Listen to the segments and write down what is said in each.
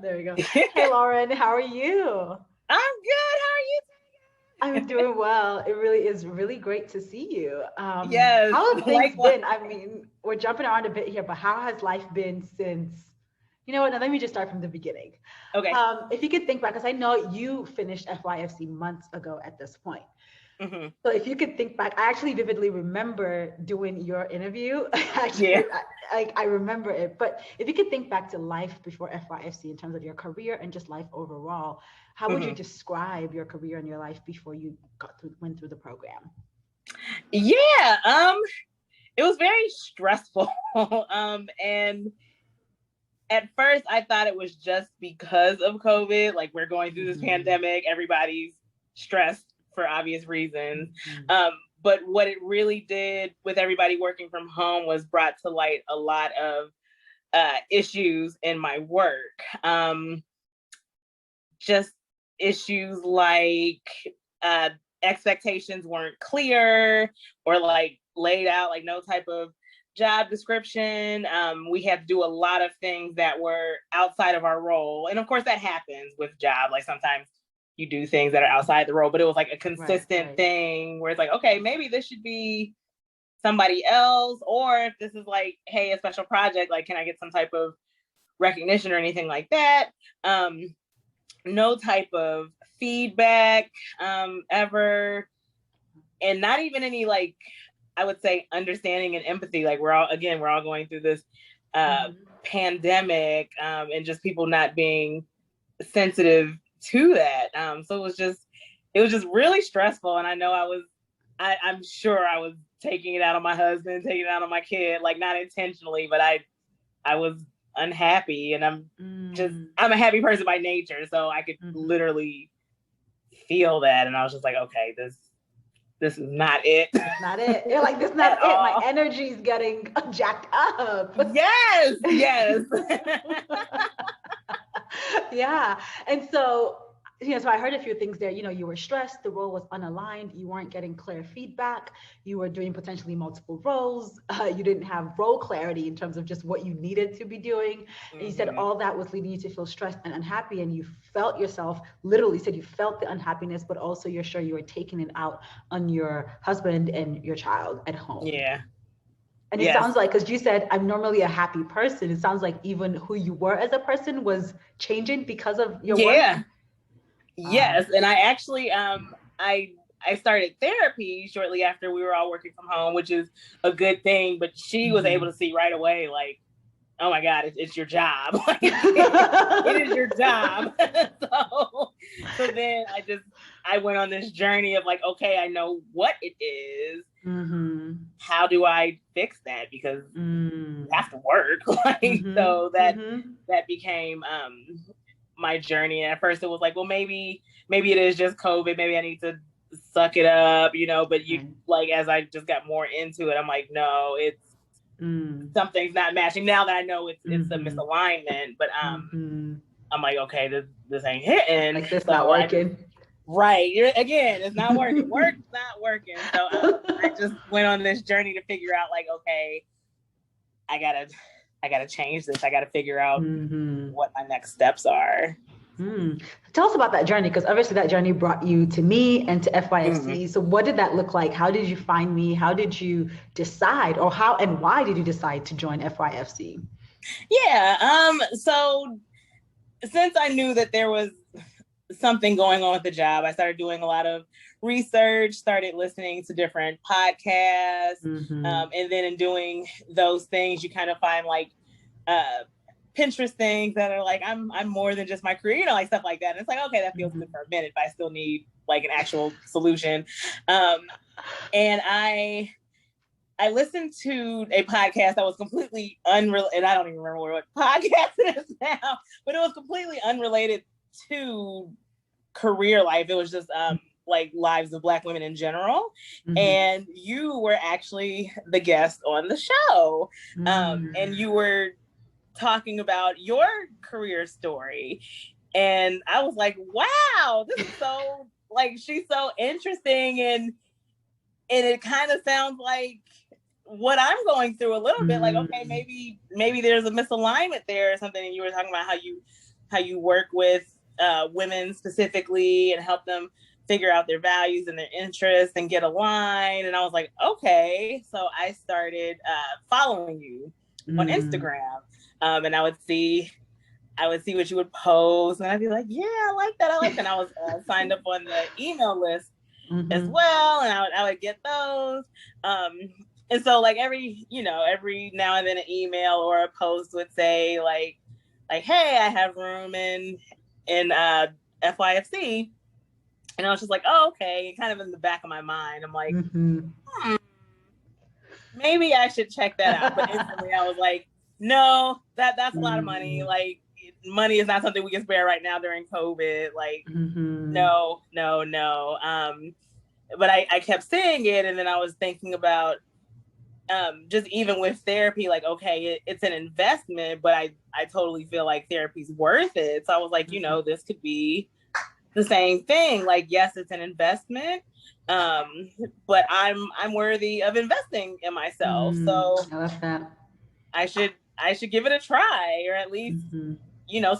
There we go. Hey, Lauren, how are you? I'm good. How are you? I'm doing well. It really is really great to see you. Yes, How have things likewise. been? I mean, we're jumping around a bit here, but how has life been since? You know what? Now let me just start from the beginning. Okay. If you could think back, because I know you finished FYFC months ago at this point. Hmm. So if you could think back, I actually vividly remember doing your interview. Yeah. Actually, I remember it. But if you could think back to life before FYFC in terms of your career and just life overall, how would you Hmm. describe your career and your life before you went through the program? Yeah. It was very stressful. And at first I thought it was just because of COVID. Like we're going through this pandemic, everybody's stressed for obvious reasons. Um, but what it really did with everybody working from home was brought to light a lot of issues in my work. Just issues like uh, expectations weren't clear or like laid out, like no type of job description. We had to do a lot of things that were outside of our role. And of course that happens with job. Like sometimes you do things that are outside the role, but it was like a consistent thing where it's like, okay, maybe this should be somebody else. Or if this is like, hey, a special project, like, can I get some type of recognition or anything like that? No type of feedback ever, and not even any, like, I would say, understanding and empathy. Like we're all going through this pandemic, and just people not being sensitive to that. So it was just really stressful. And I know I'm sure I was taking it out on my husband, taking it out on my kid, like not intentionally, but I was unhappy, and I'm a happy person by nature, so I could literally feel that. And I was just like, okay, this is not it. It's not it. You're like, this is not it. My energy is getting jacked up. Yes. Yeah. And so, so I heard a few things there. You were stressed, the role was unaligned, you weren't getting clear feedback, you were doing potentially multiple roles, you didn't have role clarity in terms of just what you needed to be doing. And you said all that was leading you to feel stressed and unhappy, and you felt yourself, literally said you felt the unhappiness, but also you're sure you were taking it out on your husband and your child at home. Yeah. And it sounds like, because you said, I'm normally a happy person, it sounds like even who you were as a person was changing because of your work. Yes. And I actually, I started therapy shortly after we were all working from home, which is a good thing. But she was able to see right away, like, oh my God, it's your job. Like, it is your job. So then I went on this journey of like, okay, I know what it is. How do I fix that? Because you have to work. So that became my journey. And at first it was like, well, maybe it is just COVID. Maybe I need to suck it up, but like, as I just got more into it, I'm like, no, it's something's not matching. Now that I know it's a misalignment, but I'm like, okay, this ain't hitting. Like, this not working. Right. It's not working. Work's not working. So I just went on this journey to figure out, like, okay, I gotta change this. I gotta figure out what my next steps are. Tell us about that journey, because obviously that journey brought you to me and to FYFC. So what did that look like? How did you find me? How did you decide, or how and why did you decide to join FYFC? Yeah. So since I knew that there was something going on with the job, I started doing a lot of research, started listening to different podcasts. And then in doing those things, you kind of find like Pinterest things that are like, I'm more than just my career, like stuff like that. And it's like, okay, that feels good for a minute, but I still need like an actual solution. And I listened to a podcast that was completely unrelated, and I don't even remember what podcast it is now, but it was completely unrelated to career life. It was just like lives of Black women in general. And you were actually the guest on the show. And you were talking about your career story. And I was like, wow, this is so, like, she's so interesting. And it kind of sounds like what I'm going through a little bit. Like, okay, maybe there's a misalignment there or something. And you were talking about how you you work with women specifically and help them figure out their values and their interests and get aligned. And I was like, okay. So I started following you on Instagram. And I would see what you would post, and I'd be like, yeah, I like that. And I was signed up on the email list as well, and I would get those. And so like every now and then an email or a post would say like, hey, I have room in FYFC. And I was just like, oh, okay. And kind of in the back of my mind, I'm like, maybe I should check that out. But instantly I was like, no, that's a lot of money. Like, money is not something we can spare right now during COVID. Like, no. But I kept saying it. And then I was thinking about just even with therapy, like, okay, it's an investment, but I totally feel like therapy's worth it. So I was like, this could be the same thing. Like, yes, it's an investment, but I'm worthy of investing in myself. So I love that. I should give it a try, or at least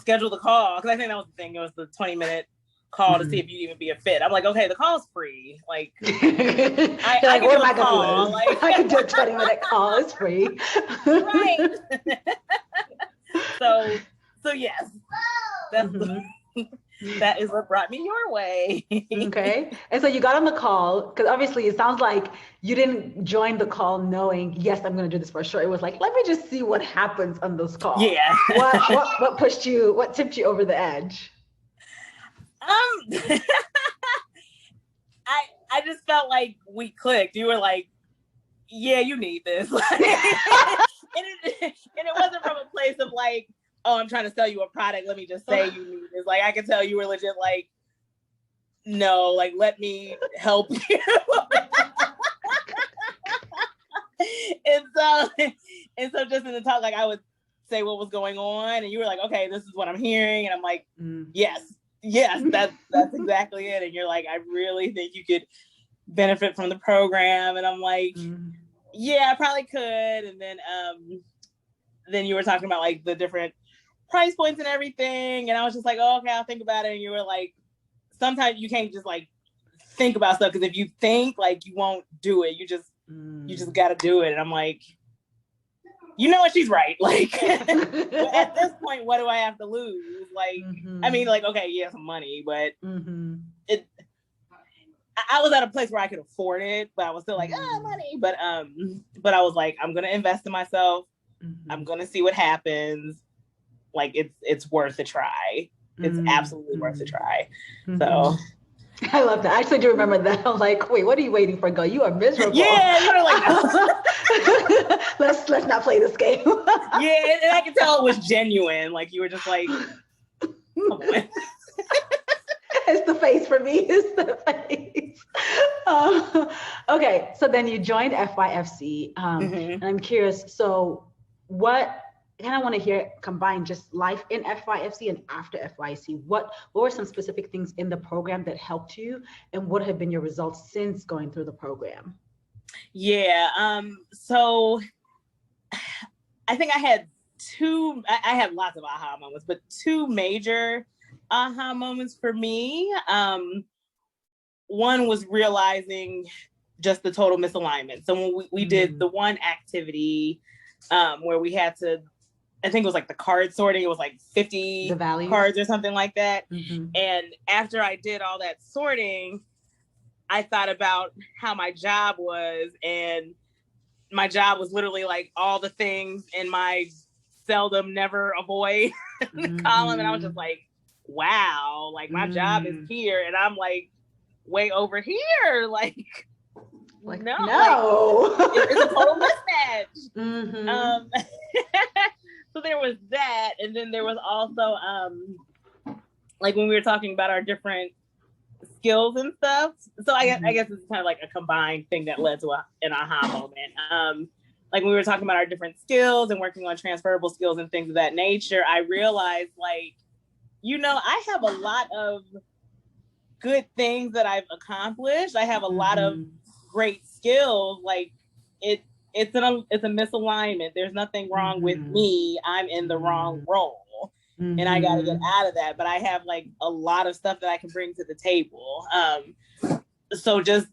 schedule the call, because I think that was the thing. It was the 20-minute call to see if you'd even be a fit. I'm like, okay, the call's free. Like, I can do a call. Like, I can do a 20-minute call. It's free. Right. So yes, that is what brought me your way. Okay. And so you got on the call, because obviously it sounds like you didn't join the call knowing, yes, I'm going to do this for sure. It was like, let me just see what happens on those calls. Yeah. What pushed you, what tipped you over the edge? I just felt like we clicked. You were like, yeah, you need this. and it wasn't from a place of like, oh, I'm trying to sell you a product. Let me just say you need this. Like, I could tell you were legit like, no, like, let me help you. and so just in the talk, like, I would say what was going on, and you were like, okay, this is what I'm hearing. And I'm like, yes, that's exactly it. And you're like, I really think you could benefit from the program. And I'm like, yeah, I probably could. And then you were talking about like the different price points and everything. And I was just like, oh, okay, I'll think about it. And you were like, sometimes you can't just like think about stuff, because if you think, like, you won't do it. You just got to do it. And I'm like, you know what? She's right. Like, at this point, what do I have to lose? Like, I mean, like, okay, yeah, some money, but I was at a place where I could afford it, but I was still like, money. But I was like, I'm gonna invest in myself. I'm gonna see what happens. Like, it's worth a try. It's absolutely worth a try. So I love that. I actually do remember that. I'm like, wait, what are you waiting for? Go, you are miserable. Yeah, you were like, let's not play this game. Yeah, and I could tell it was genuine. Like, you were just like, come on. It's the face for me. It's the face. Okay, so then you joined FYFC, and I'm curious. So, what? I kind of want to hear combine just life in FYFC and after FYFC. What were some specific things in the program that helped you, and what have been your results since going through the program? Yeah. So I think I had lots of aha moments, but two major aha moments for me. One was realizing just the total misalignment. So when we did the one activity where we had to, I think it was like the card sorting, it was like 50 cards or something like that. And after I did all that sorting, I thought about how my job was, and my job was literally like all the things in my seldom, never, avoid column. And I was just like, wow, like my job is here and I'm like way over here. Like no. Like, it's a total mismatch. So there was that. And then there was also like when we were talking about our different skills and stuff. So I guess it's kind of like a combined thing that led to an aha moment. Like when we were talking about our different skills and working on transferable skills and things of that nature, I realized like, I have a lot of good things that I've accomplished. I have a lot of great skills. Like it's a misalignment. There's nothing wrong with me. I'm in the wrong role. and I got to get out of that. But I have like a lot of stuff that I can bring to the table. So just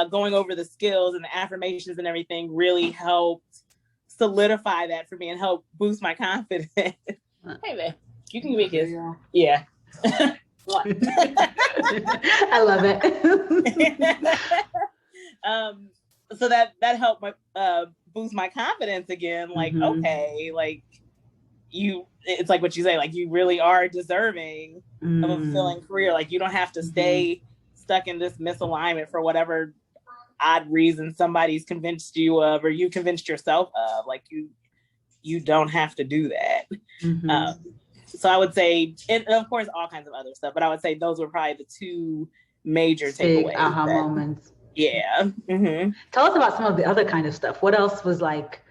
going over the skills and the affirmations and everything really helped solidify that for me and help boost my confidence. Hey man, you can give me a kiss. Yeah. I love it. So that helped boost my confidence again. Like, okay, like it's like what you say, like you really are deserving of a fulfilling career. Like you don't have to stay stuck in this misalignment for whatever odd reason somebody's convinced you of, or you convinced yourself of. Like you don't have to do that. So I would say, and of course, all kinds of other stuff, but I would say those were probably the two major takeaways. Aha moments. Yeah. Tell us about some of the other kind of stuff. What else was like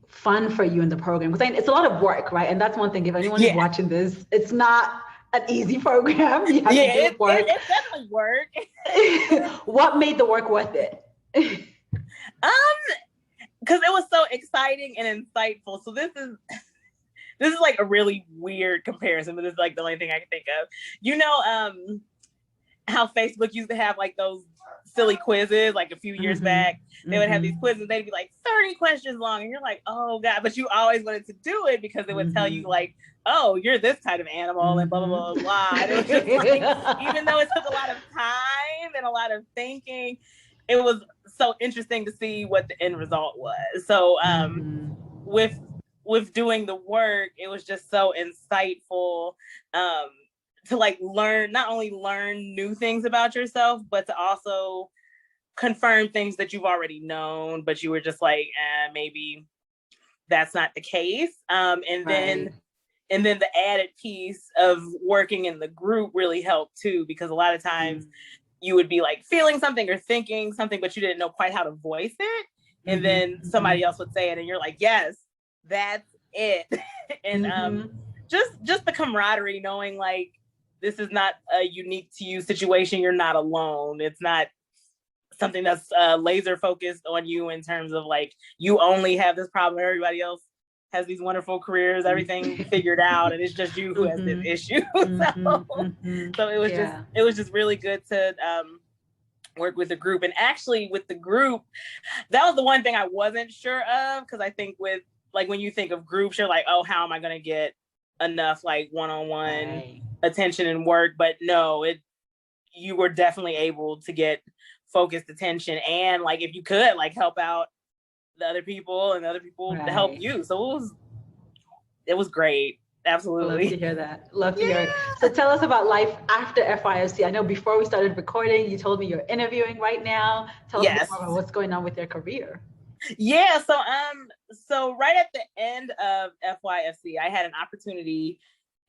fun for you in the program? Because it's a lot of work, right? And that's one thing. If anyone is watching this, it's not an easy program. You have to do work. It's definitely work. What made the work worth it? Because it was so exciting and insightful. So this is like a really weird comparison, but this is like the only thing I can think of. You know, how Facebook used to have like those silly quizzes, like a few years back, they would have these quizzes, they'd be like 30 questions long, and you're like, oh God, but you always wanted to do it because it would tell you like, oh, you're this kind of animal and blah, blah, blah, blah. And it was just like, even though it took a lot of time and a lot of thinking, it was so interesting to see what the end result was. So with doing the work, it was just so insightful to like not only learn new things about yourself, but to also confirm things that you've already known, but you were just like, maybe that's not the case. And then the added piece of working in the group really helped too, because a lot of times you would be like feeling something or thinking something, but you didn't know quite how to voice it. And then somebody else would say it and you're like, yes, that's it. And just the camaraderie, knowing like, this is not a unique to you situation. You're not alone. It's not something that's laser focused on you in terms of like, you only have this problem. Everybody else has these wonderful careers, everything figured out, and it's just you who has this issue. So it was just really good to work with the group. And actually with the group, that was the one thing I wasn't sure of, because I think with like, when you think of groups, you're like, oh, how am I going to get enough like one-on-one attention and work? But no, you were definitely able to get focused attention, and like if you could like help out the other people and the other people to help you. So it was great. Absolutely. Love to hear that. Love to hear it. So tell us about life after FYFC. I know before we started recording, you told me you're interviewing right now. Tell us a bit more about what's going on with your career. Yeah, so right at the end of FYFC, I had an opportunity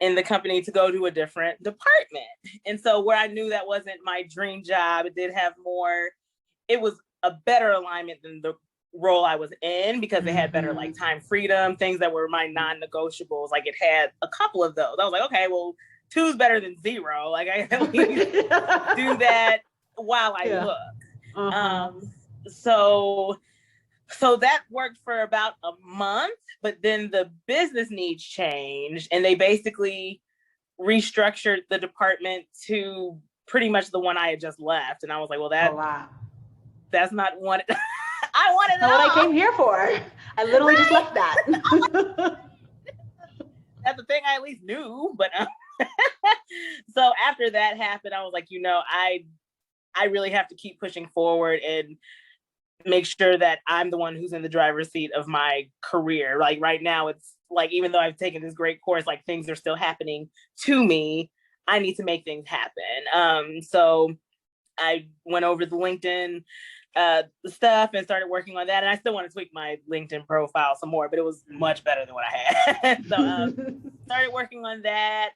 in the company to go to a different department. And so where I knew that wasn't my dream job, it was a better alignment than the role I was in, because it had better like time freedom, things that were my non-negotiables. Like it had a couple of those. I was like, okay, well, 2's better than 0. Like I at least do that while I look. So that worked for about a month, but then the business needs changed, and they basically restructured the department to pretty much the one I had just left. And I was like, well, that's not what I wanted. Not what I came here for. I literally just left that. That's the thing I at least knew. But so after that happened, I was like, I really have to keep pushing forward and make sure that I'm the one who's in the driver's seat of my career. Like right now, it's like, even though I've taken this great course, like things are still happening to me. I need to make things happen. So I went over the LinkedIn stuff and started working on that. And I still want to tweak my LinkedIn profile some more, but it was much better than what I had. So started working on that,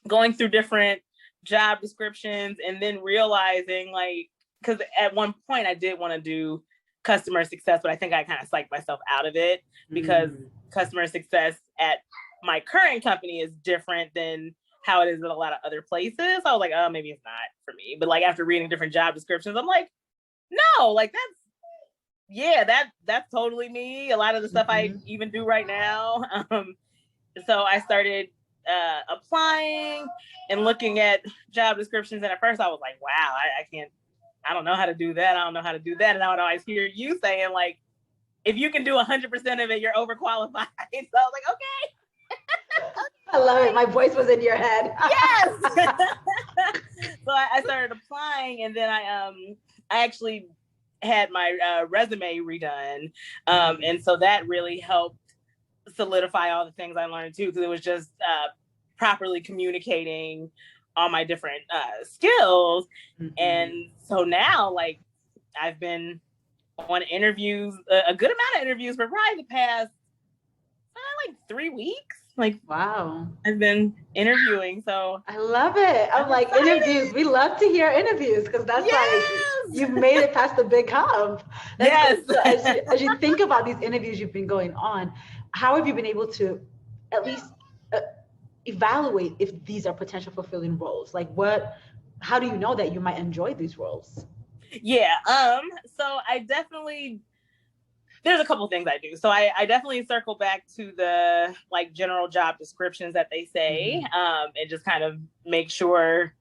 going through different job descriptions, and then realizing like, because at one point I did want to do customer success, but I think I kind of psyched myself out of it, because customer success at my current company is different than how it is at a lot of other places. So I was like, oh, maybe it's not for me. But like after reading different job descriptions, I'm like, no, like that's totally me. A lot of the stuff I even do right now. so I started applying and looking at job descriptions. And at first I was like, wow, I don't know how to do that. I don't know how to do that. And I would always hear you saying, like, if you can do 100% of it, you're overqualified. So I was like, okay. I love it. My voice was in your head. Yes. So I started applying, and then I actually had my resume redone. And so that really helped solidify all the things I learned too, because it was just properly communicating all my different skills. And so now, like, I've been on interviews, a good amount of interviews for probably the past like 3 weeks. Like, wow, I've been interviewing, so I love it. I'm like, excited. Interviews. We love to hear interviews, because that's like, you've made it past the big hump. That's so as you think about these interviews you've been going on, how have you been able to at least evaluate if these are potential fulfilling roles? Like, how do you know that you might enjoy these roles? Yeah. So I definitely, there's a couple things I do. So I definitely circle back to the like general job descriptions that they say, and just kind of make sure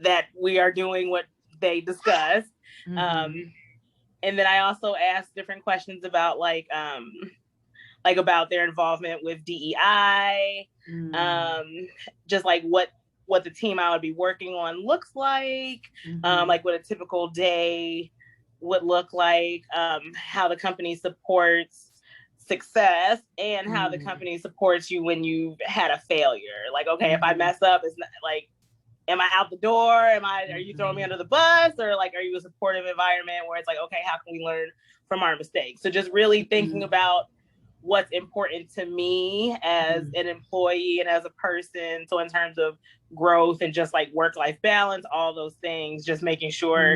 that we are doing what they discuss. And then I also ask different questions about like about their involvement with DEI, just like what the team I would be working on looks like, like what a typical day would look like, how the company supports success, and how the company supports you when you've had a failure. Like, okay, if I mess up, it's not like, am I out the door? Are you throwing me under the bus? Or like, are you a supportive environment where it's like, okay, how can we learn from our mistakes? So just really thinking about what's important to me as an employee and as a person. So in terms of growth and just like work-life balance, all those things, just making sure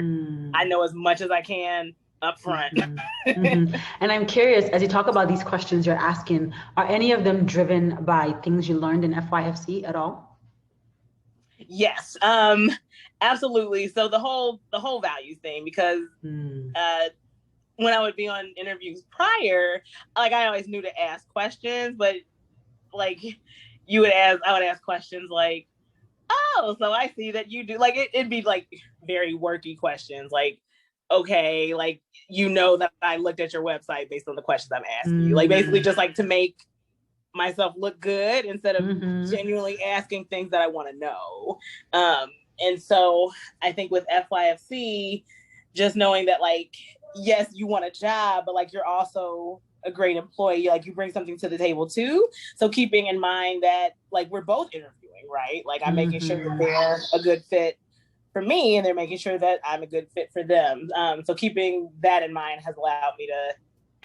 I know as much as I can up front. And I'm curious, as you talk about these questions you're asking, are any of them driven by things you learned in FYFC at all? Yes, absolutely. So the whole values thing, because when I would be on interviews prior, like I always knew to ask questions, but like I would ask questions like, oh, so I see that you do, like, it'd be like very worky questions. Like, okay, like, you know that I looked at your website based on the questions I'm asking you. Like, basically just like to make myself look good instead of genuinely asking things that I want to know. And so I think with FYFC, just knowing that, like, yes, you want a job, but like, you're also a great employee, like you bring something to the table too. So keeping in mind that like we're both interviewing, right? Like I'm making sure that they're a good fit for me, and they're making sure that I'm a good fit for them. So keeping that in mind has allowed me to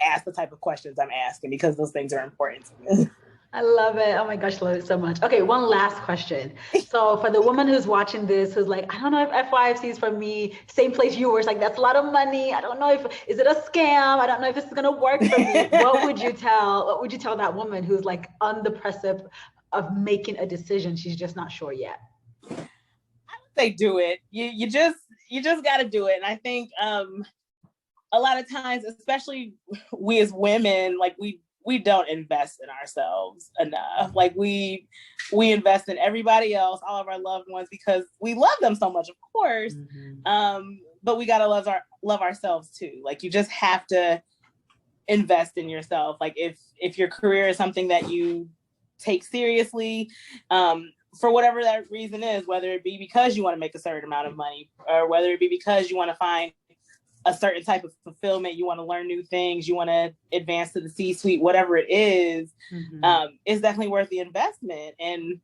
ask the type of questions I'm asking, because those things are important to me. I love it. Oh my gosh, love it so much. Okay, one last question. So for the woman who's watching this, who's like, I don't know if FYFC is for me, same place you were, it's like, that's a lot of money. I don't know is it a scam? I don't know if this is gonna work for me. What would you tell that woman who's like on the precipice of making a decision? She's just not sure yet. I would say do it. You just gotta do it. And I think a lot of times, especially we as women, like we don't invest in ourselves enough. Like we invest in everybody else, all of our loved ones, because we love them so much, of course. But we gotta love ourselves too. Like you just have to invest in yourself. Like if your career is something that you take seriously, for whatever that reason is, whether it be because you want to make a certain amount of money, or whether it be because you want to find a certain type of fulfillment, you want to learn new things, you want to advance to the C-suite, whatever it is, it's definitely worth the investment. And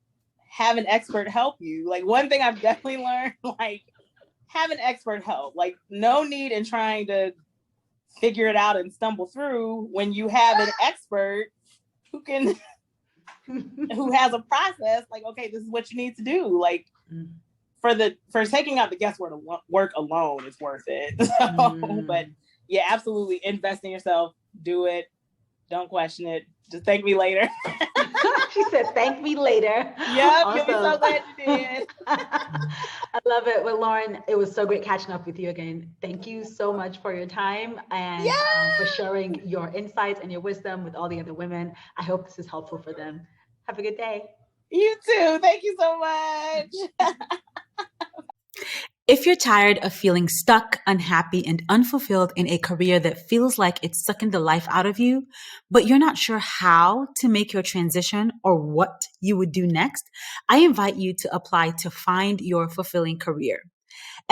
have an expert help you. Like one thing I've definitely learned, like have an expert help. Like no need in trying to figure it out and stumble through when you have an expert who has a process. Like, okay, this is what you need to do. Like for taking out the guesswork alone, it's worth it. So, but yeah, absolutely invest in yourself. Do it. Don't question it. Just thank me later. She said, thank me later. Yeah, awesome. You'll be so glad you did. I love it. Well, Lauren, it was so great catching up with you again. Thank you so much for your time and for sharing your insights and your wisdom with all the other women. I hope this is helpful for them. Have a good day. You too. Thank you so much. If you're tired of feeling stuck, unhappy, and unfulfilled in a career that feels like it's sucking the life out of you, but you're not sure how to make your transition or what you would do next, I invite you to apply to find your fulfilling career.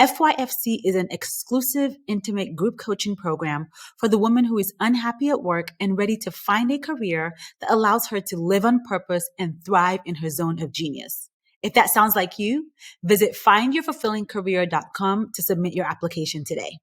FYFC is an exclusive, intimate group coaching program for the woman who is unhappy at work and ready to find a career that allows her to live on purpose and thrive in her zone of genius. If that sounds like you, visit findyourfulfillingcareer.com to submit your application today.